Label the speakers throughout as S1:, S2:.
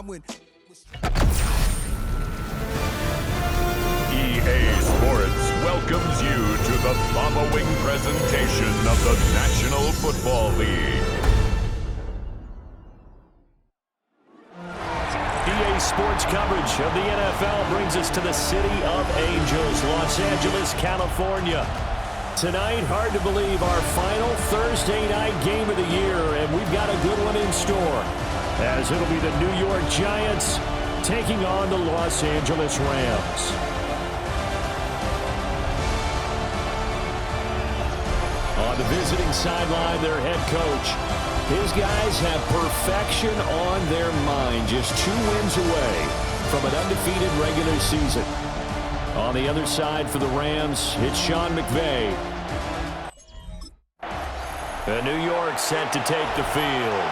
S1: when...
S2: EA Sports welcomes you to the following presentation of the National Football League.
S3: EA Sports coverage of the NFL brings us to the City of Angels, Los Angeles, California. Tonight, hard to believe, our final Thursday night game of the year, and we've got a good one in store, as it'll be the New York Giants taking on the Los Angeles Rams. On the visiting sideline, their head coach. His guys have perfection on their mind, just 2 wins away from an undefeated regular season. On the other side for the Rams, it's Sean McVay. New York set to take the field.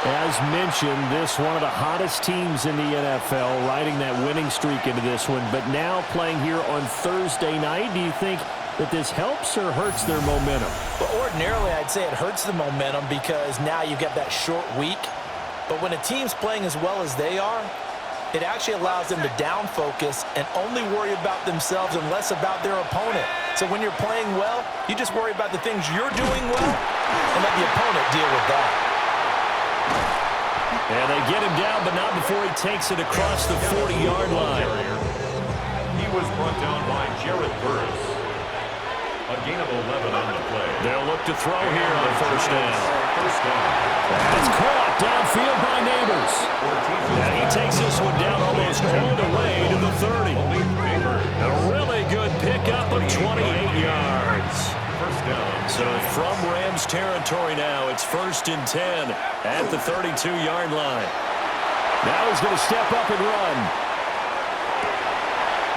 S3: As mentioned, this one of the hottest teams in the NFL, riding that winning streak into this one, but now playing here on Thursday night. Do you think that this helps or hurts their momentum?
S4: Well, ordinarily, I'd say it hurts the momentum because now you've got that short week. But when a team's playing as well as they are, it actually allows them to down focus and only worry about themselves and less about their opponent. So when you're playing well, you just worry about the things you're doing well and let the opponent deal with that.
S3: And they get him down, but not before he takes it across the 40-yard line.
S2: He was brought down by Jared Burris. A gain of 11 on the play.
S3: They'll look to throw here on first down.
S2: First down.
S3: It's caught downfield by Neighbors. And he takes this one down almost all the way to the 30. A really good pickup of 28 yards.
S2: First down.
S3: So from Rams territory now, it's 1st and 10 at the 32-yard line. Now he's going to step up and run.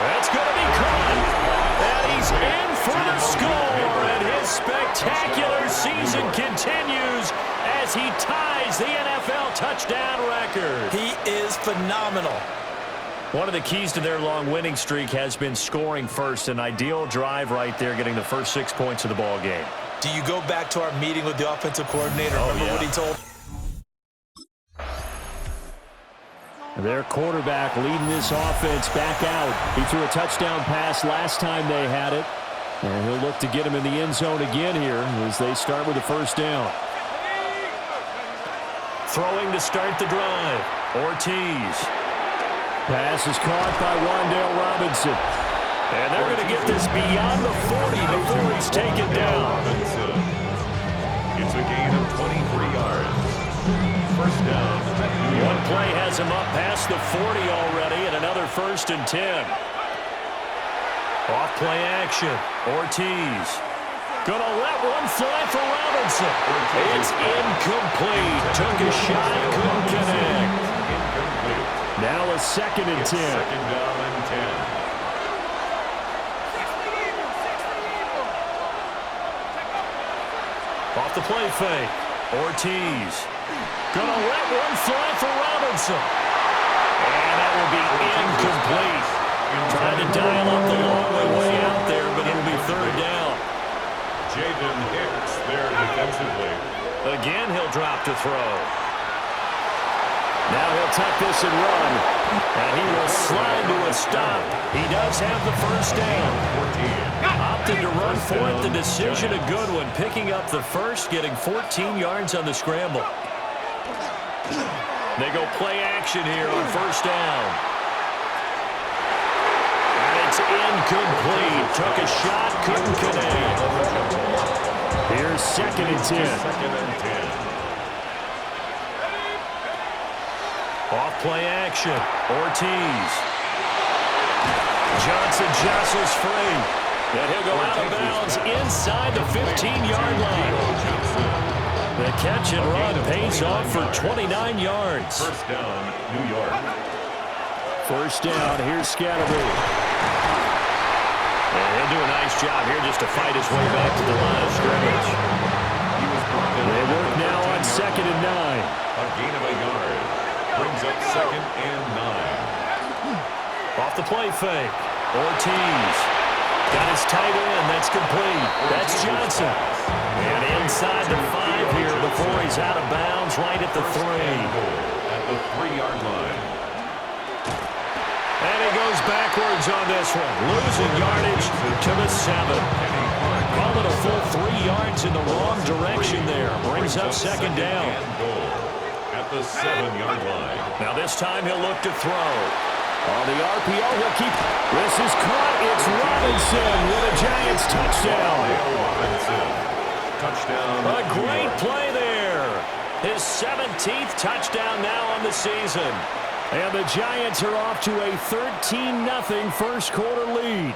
S3: That's going to be caught. And he's in for the score. And his spectacular season continues as he ties the NFL touchdown record.
S4: He is phenomenal.
S3: One of the keys to their long winning streak has been scoring first. An ideal drive right there, getting the first 6 points of the ball game.
S4: Do you go back to our meeting with the offensive coordinator? Remember what he told?
S3: Their quarterback leading this offense back out. He threw a touchdown pass last time they had it. And he'll look to get him in the end zone again here as they start with the first down. Throwing to start the drive. Ortiz. Pass is caught by Wan'Dale Robinson. And they're going to get this beyond the 40 before he's taken down.
S2: It's a gain of 23 yards. First down.
S3: One play has him up past the 40 already, and another 1st and 10. Off play action. Ortiz. Gonna let one fly for Robinson. It's incomplete. Took a shot, couldn't connect. Now a 2nd and 10.
S2: Second down and 10.
S3: Off the play fake. Ortiz. Gonna let one fly for Robinson. And that will be incomplete. Trying to dial up the long way out there, but it'll be 3rd down.
S2: Jaden Hicks there defensively.
S3: Again, he'll drop to throw. Now he'll tuck this and run. And he will slide to a stop. He does have the first down. Opted to run for it. The decision a good one. Picking up the first, getting 14 yards on the scramble. They go play action here on first down. And it's incomplete. Took a shot, couldn't connect. Here's 2nd and 10.
S2: Second and 10.
S3: Off play action. Ortiz. Johnson jostles free. And he'll go out of bounds inside the 15-yard line. The catch and run pays off for 29 yards.
S2: First down, New York.
S3: First down, here's Scatterby. And he'll do a nice job here just to fight his way back to the line of scrimmage. They work now on 2nd and 9.
S2: A gain of a yard. Brings up 2nd and 9.
S3: Off the play fake. Ortiz. Got his tight end. That's complete. That's Johnson. And inside the 5 here before he's out of bounds right at the 3.
S2: the 3-yard line.
S3: And he goes backwards on this one, losing yardage to the 7. Call it a full 3 yards in the wrong direction there. Brings up second down.
S2: At the 7-yard line.
S3: Now this time he'll look to throw. On the RPO, he'll keep. This is caught. It's Robinson with a Giants touchdown.
S2: Touchdown.
S3: A great play there. His 17th touchdown now on the season. And the Giants are off to a 13-0 first quarter lead.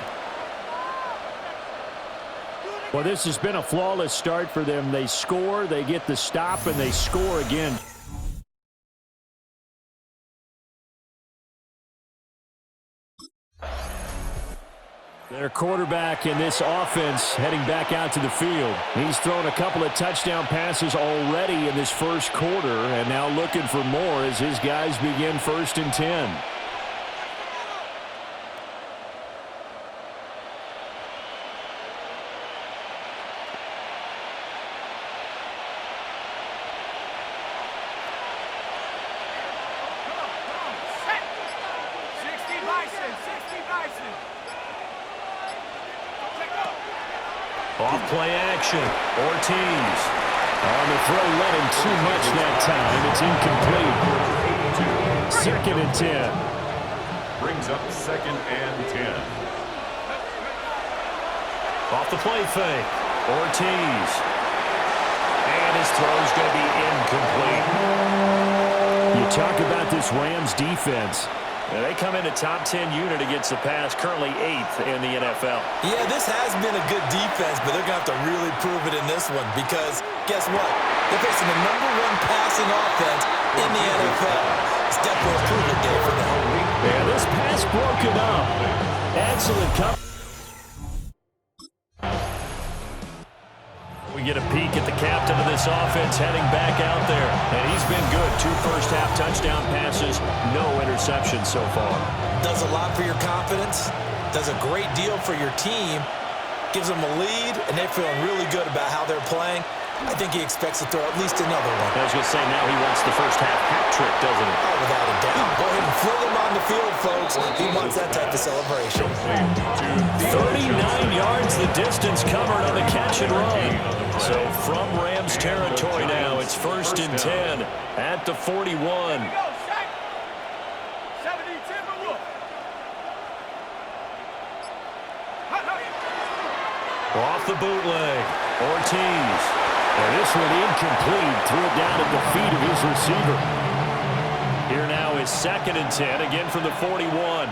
S3: Well, this has been a flawless start for them. They score, they get the stop, and they score again. Their quarterback in this offense heading back out to the field. He's thrown a couple of touchdown passes already in this first quarter and now looking for more as his guys begin 1st and 10. Off play action. Ortiz. On the throw, led him too much that time. It's incomplete. 2nd and 10.
S2: Brings up 2nd and 10.
S3: Off the play fake. Ortiz. And his throw's going to be incomplete. You talk about this Rams defense. They come in a top 10 unit against the pass, currently 8th in the NFL.
S4: Yeah, this has been a good defense, but they're going to have to really prove it in this one because guess what? They're facing the #1 passing offense in the NFL. It's definitely a prove-it day for them.
S3: Yeah, this pass broken up. Excellent cover. We get a peek at the captain of this offense heading back out there. And he's been good. 2 first-half touchdown passes, no interceptions so far.
S4: Does a lot for your confidence. Does a great deal for your team. Gives them a lead, and they're feeling really good about how they're playing. I think he expects to throw at least another one.
S3: I was going to say, now he wants the first-half hat trick, doesn't he?
S4: Oh, without a doubt. Go ahead and fling him on the field, folks. He wants that type of celebration.
S3: 39 yards the distance covered on the catch and run. So from Rams territory now, it's 1st and 10 at the 41. Off the bootleg, Ortiz. And this one incomplete, threw it down at the feet of his receiver. Here now is 2nd and 10, again from the 41.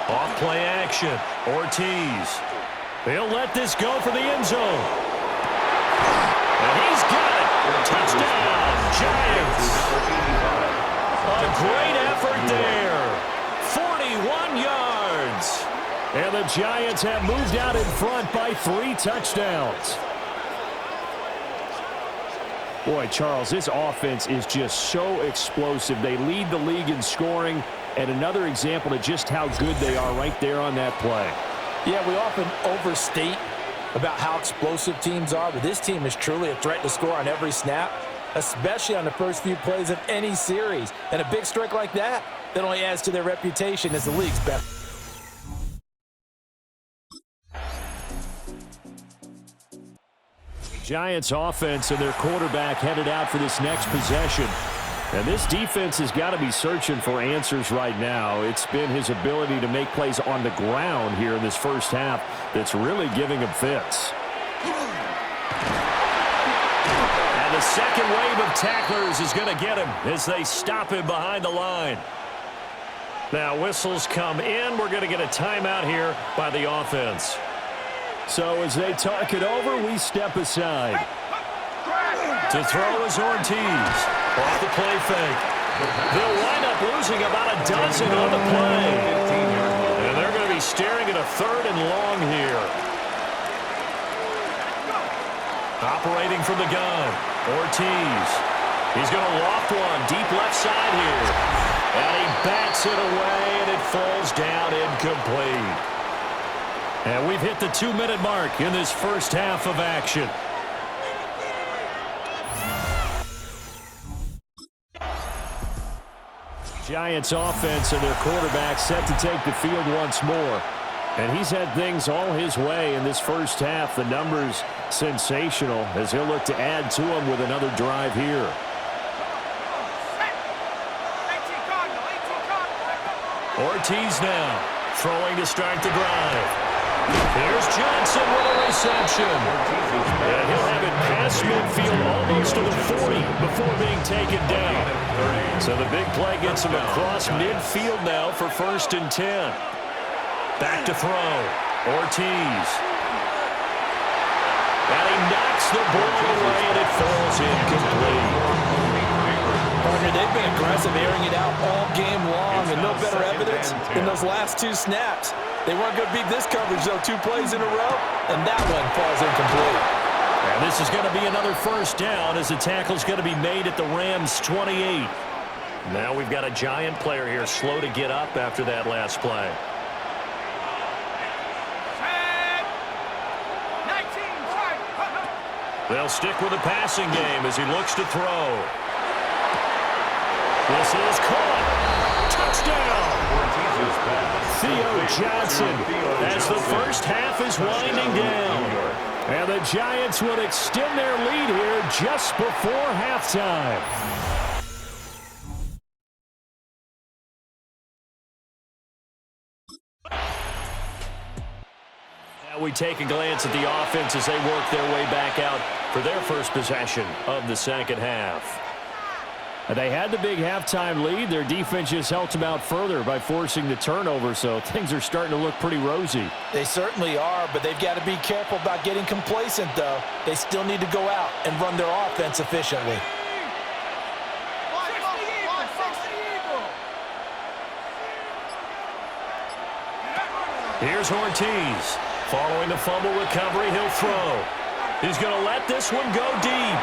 S3: Off play action, Ortiz. He'll let this go for the end zone. And he's got it. Touchdown, Giants. A great effort there. 41 yards. And the Giants have moved out in front by 3 touchdowns. Boy, Charles, this offense is just so explosive. They lead the league in scoring, and another example of just how good they are right there on that play.
S4: Yeah, we often overstate about how explosive teams are, but this team is truly a threat to score on every snap, especially on the first few plays of any series. And a big strike like that only adds to their reputation as the league's best.
S3: Giants offense and their quarterback headed out for this next possession. And this defense has got to be searching for answers right now. It's been his ability to make plays on the ground here in this first half that's really giving him fits. And the second wave of tacklers is going to get him as they stop him behind the line. Now whistles come in. We're going to get a timeout here by the offense. So as they talk it over, we step aside. To throw is Ortiz. Off the play fake. They'll wind up losing about a dozen on the play. And they're going to be staring at a 3rd and long here. Operating from the gun, Ortiz. He's going to loft one deep left side here. And he bats it away, and it falls down incomplete. And we've hit the 2-minute mark in this first half of action. Giants offense and their quarterback set to take the field once more. And he's had things all his way in this first half. The numbers sensational as he'll look to add to them with another drive here. Ortiz now throwing to start the drive. Here's Johnson with a reception. And he'll have it past midfield almost to the 40 before being taken down. So the big play gets him across midfield now for 1st and 10. Back to throw. Ortiz. And he knocks the ball away and it falls incomplete.
S4: Partner, they've been aggressive, airing it out all game long, and no better evidence than those last 2 snaps. They weren't going to beat this coverage, though, 2 plays in a row, and that one falls incomplete.
S3: And this is going to be another 1st down as the tackle's going to be made at the Rams' 28. Now we've got a Giant player here slow to get up after that last play. They'll stick with the passing game as he looks to throw. This is caught. Touchdown. Theo Johnson as the first half is winding down. And the Giants will extend their lead here just before halftime. Now we take a glance at the offense as they work their way back out for their first possession of the second half. They had the big halftime lead. Their defense just helped them out further by forcing the turnover, so things are starting to look pretty rosy.
S4: They certainly are, but they've got to be careful about getting complacent, though. They still need to go out and run their offense efficiently.
S3: Here's Ortiz. Following the fumble recovery, he'll throw. He's going to let this one go deep.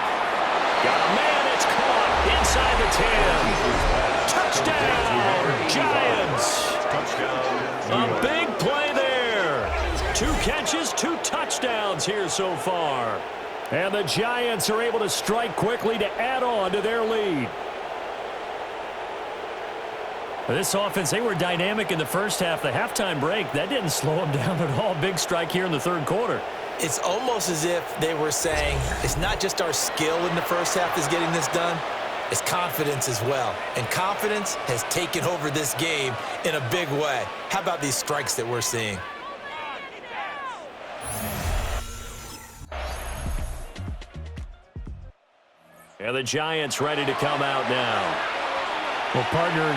S3: Got a man, it's caught. Inside the 10. Touchdown, Giants. A big play there. 2 catches, 2 touchdowns here so far. And the Giants are able to strike quickly to add on to their lead. This offense, they were dynamic in the first half. The halftime break, that didn't slow them down at all. Big strike here in the 3rd quarter.
S4: It's almost as if they were saying, it's not just our skill in the first half is getting this done. It's confidence as well. And confidence has taken over this game in a big way. How about these strikes that we're seeing?
S3: And the Giants ready to come out now. Well, partner,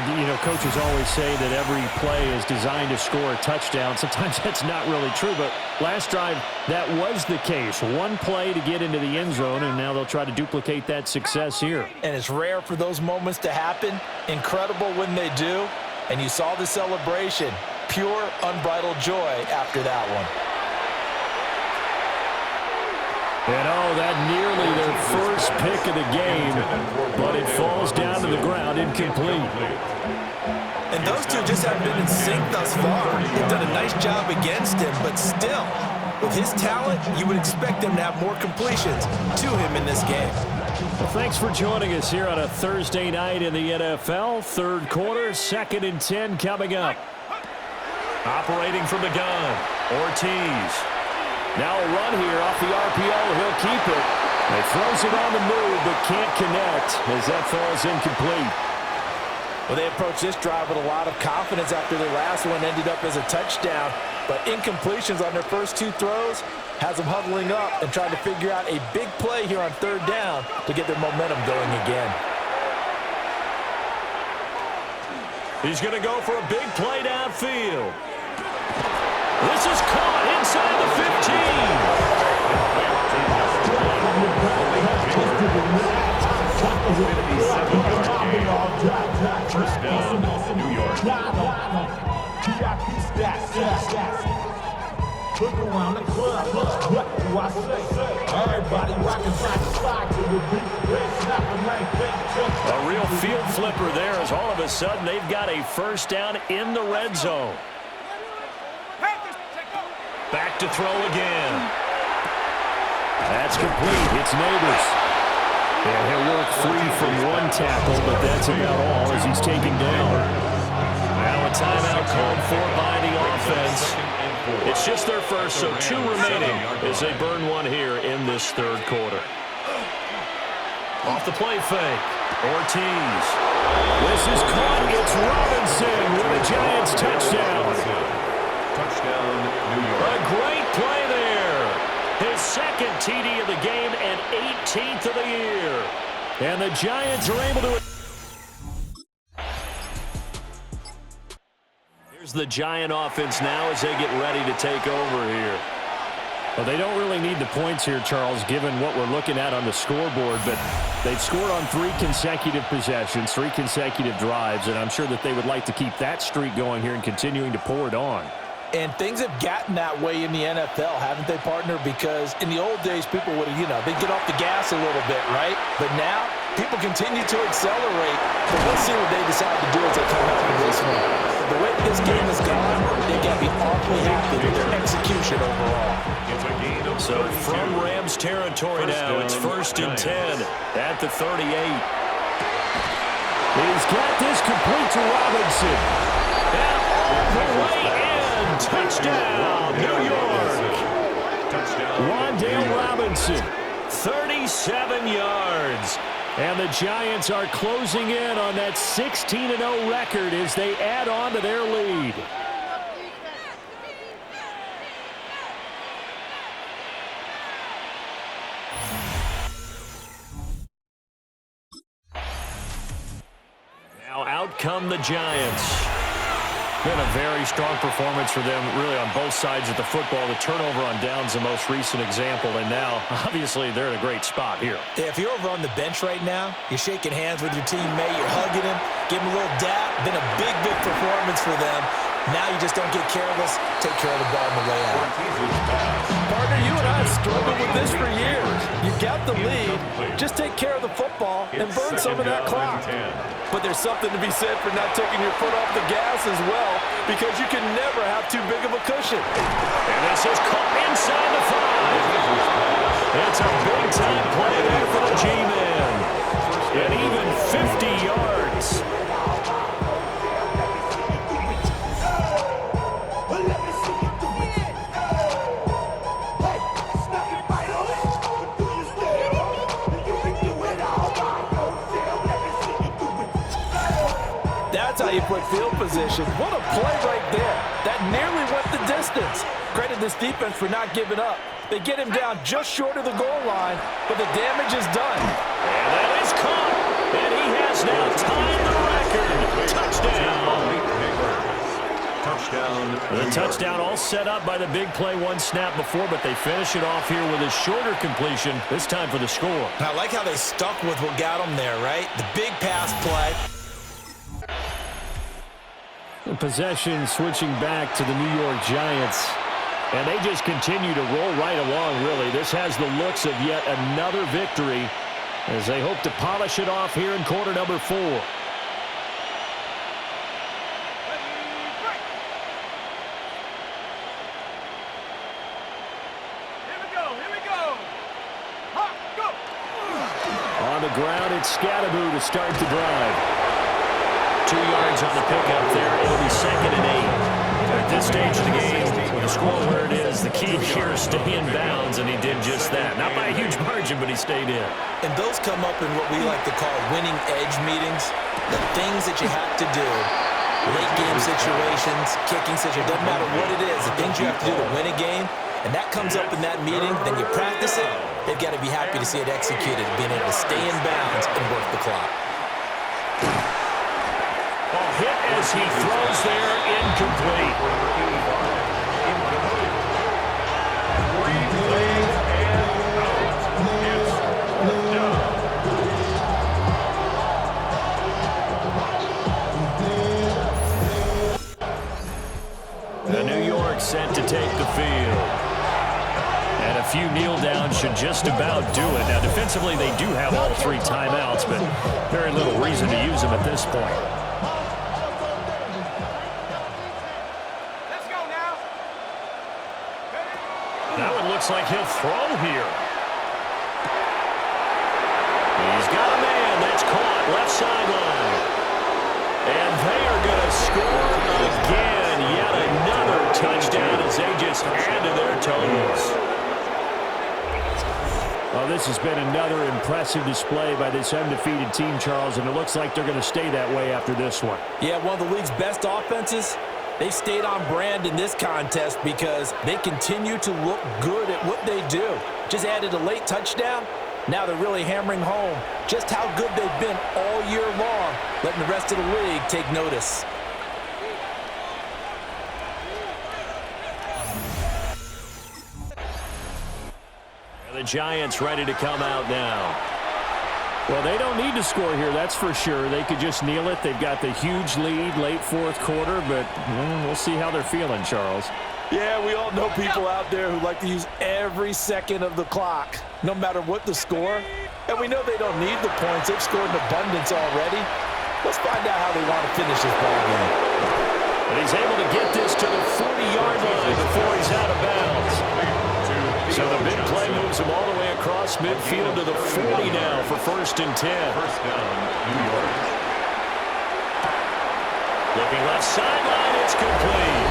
S3: coaches always say that every play is designed to score a touchdown. Sometimes that's not really true, but last drive, that was the case. 1 play to get into the end zone, and now they'll try to duplicate that success here.
S4: And it's rare for those moments to happen. Incredible when they do. And you saw the celebration. Pure, unbridled joy after that one.
S3: And that nearly their first pick of the game, but it falls down to the ground incomplete.
S4: And those two just haven't been in sync thus far. They've done a nice job against him, but still, with his talent, you would expect them to have more completions to him in this game.
S3: Well, thanks for joining us here on a Thursday night in the NFL. 3rd quarter, 2nd and 10 coming up. Operating from the gun, Ortiz. Now a run here off the RPO. He'll keep it. He throws it on the move, but can't connect as that falls incomplete.
S4: Well, they approached this drive with a lot of confidence after their last one ended up as a touchdown. But incompletions on their first 2 throws has them huddling up and trying to figure out a big play here on 3rd down to get their momentum going again.
S3: He's going to go for a big play downfield. This is caught inside the 15.
S2: First down, New York.
S3: A real field flipper there as all of a sudden they've got a 1st down in the red zone. back to throw again. That's complete. It's Neighbors. And he'll work free from one tackle, but that's about all as he's taken down. Now a timeout called for by the offense. It's just their first, so 2 remaining as they burn one here in this third quarter. Off the play fake. Ortiz. This is caught. It's Robinson with a Giants touchdown.
S2: Touchdown, New York.
S3: A great play there. His second TD of the game and 18th of the year. And the Giants are able to... Here's the Giant offense now as they get ready to take over here. Well, they don't really need the points here, Charles, given what we're looking at on the scoreboard, but they've scored on 3 consecutive possessions, 3 consecutive drives, and I'm sure that they would like to keep that streak going here and continuing to pour it on.
S4: And things have gotten that way in the NFL, haven't they, partner? Because in the old days, people would, they'd get off the gas a little bit, right? But now, people continue to accelerate. But we'll see what they decide to do as they come out of this one. The way this game has gone, they've got to be awfully happy with their execution overall.
S3: So from Rams territory now, it's 1st and 10 at the 38. He's got this complete to Robinson. And all the way in. Touchdown, New York. Wan'Dale Robinson, 37 yards. And the Giants are closing in on that 16-0 record as they add on to their lead. Now out come the Giants. Been a very strong performance for them, really, on both sides of the football. The turnover on downs, the most recent example, and now, obviously, they're in a great spot here.
S4: Yeah, if you're over on the bench right now, you're shaking hands with your teammate, you're hugging him, giving him a little dap. Been a big, big performance for them. Now you just don't get careless. Take care of the ball on the way out.
S1: Partner, you and I have struggled with this for years. You've got the lead. Just take care of the football and burn some of that clock. But there's something to be said for not taking your foot off the gas as well, because you can never have too big of a cushion.
S3: And this is caught inside the 5. It's a big-time play there for the G-Men. And even 50 yards.
S1: That's how you put field position. What a play right there. That nearly went the distance. Credit this defense for not giving up. They get him down just short of the goal line, but the damage is done.
S3: And that is caught. And he has now tied the record. Touchdown. The touchdown all set up by the big play, one snap before, but they finish it off here with a shorter completion, this time for the score.
S4: I like how they stuck with what got them there, right? The big pass play.
S3: Possession switching back to the New York Giants. And they just continue to roll right along, really. This has the looks of yet another victory as they hope to polish it off here in quarter number 4.
S1: Here we go. Go.
S3: On the ground, it's Scatteroo to start the drive. 2 yards on the pickup there. It'll be 2nd and 8. At this stage of the game, with the score where it is, the key here is stay in bounds, and he did just that. Not by a huge margin, but he stayed in.
S4: And those come up in what we like to call winning edge meetings. The things that you have to do, late game situations, kicking situations, doesn't matter what it is, the things you have to do to win a game, and that comes up in that meeting, then you practice it, they've got to be happy to see it executed, being able to stay in bounds and work the clock.
S3: Hit as he throws there, incomplete. The New York set to take the field. And a few kneel downs should just about do it. Now, defensively, they do have all 3 timeouts, but very little reason to use them at this point. Looks like he'll throw here. He's got a man. That's caught. Left sideline. And they are going to score again. Yet another touchdown as they just add to their totals. Well, this has been another impressive display by this undefeated team, Charles, and it looks like they're going to stay that way after this one.
S4: Yeah, one of the league's best offenses. They stayed on brand in this contest because they continue to look good at what they do. Just added a late touchdown. Now they're really hammering home just how good they've been all year long, letting the rest of the league take notice.
S3: The Giants ready to come out now. Well, they don't need to score here, that's for sure. They could just kneel it. They've got the huge lead late fourth quarter, but we'll see how they're feeling, Charles.
S1: Yeah, we all know people out there who like to use every second of the clock, no matter what the score. And we know they don't need the points. They've scored in abundance already. Let's find out how they want to finish this ball game.
S3: And he's able to get this to the 40-yard line before he's out of bounds. So the big play moves him all the way across midfield to the 40 now for 1st and 10.
S2: First down, New York.
S3: Looking left sideline, it's complete.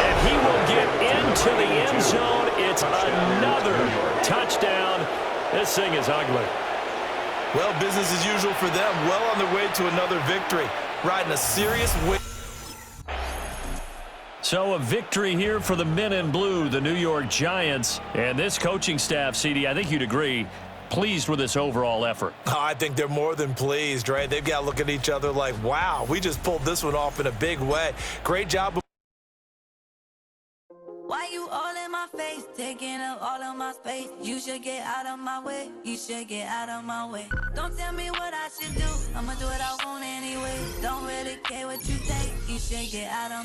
S3: And he will get into the end zone. It's another touchdown. This thing is ugly.
S4: Well, business as usual for them. Well on their way to another victory. Riding a serious win.
S3: So a victory here for the men in blue, the New York Giants. And this coaching staff, CD, I think you'd agree, pleased with this overall effort.
S4: Oh, I think they're more than pleased, right? They've got to look at each other like, wow, we just pulled this one off in a big way. Great job.
S5: Why you all in my face, taking up all of my space? You should get out of my way. You should get out of my way. Don't tell me what I should do. I'ma do what I want anyway. Don't really care what you think. You should get out of my way.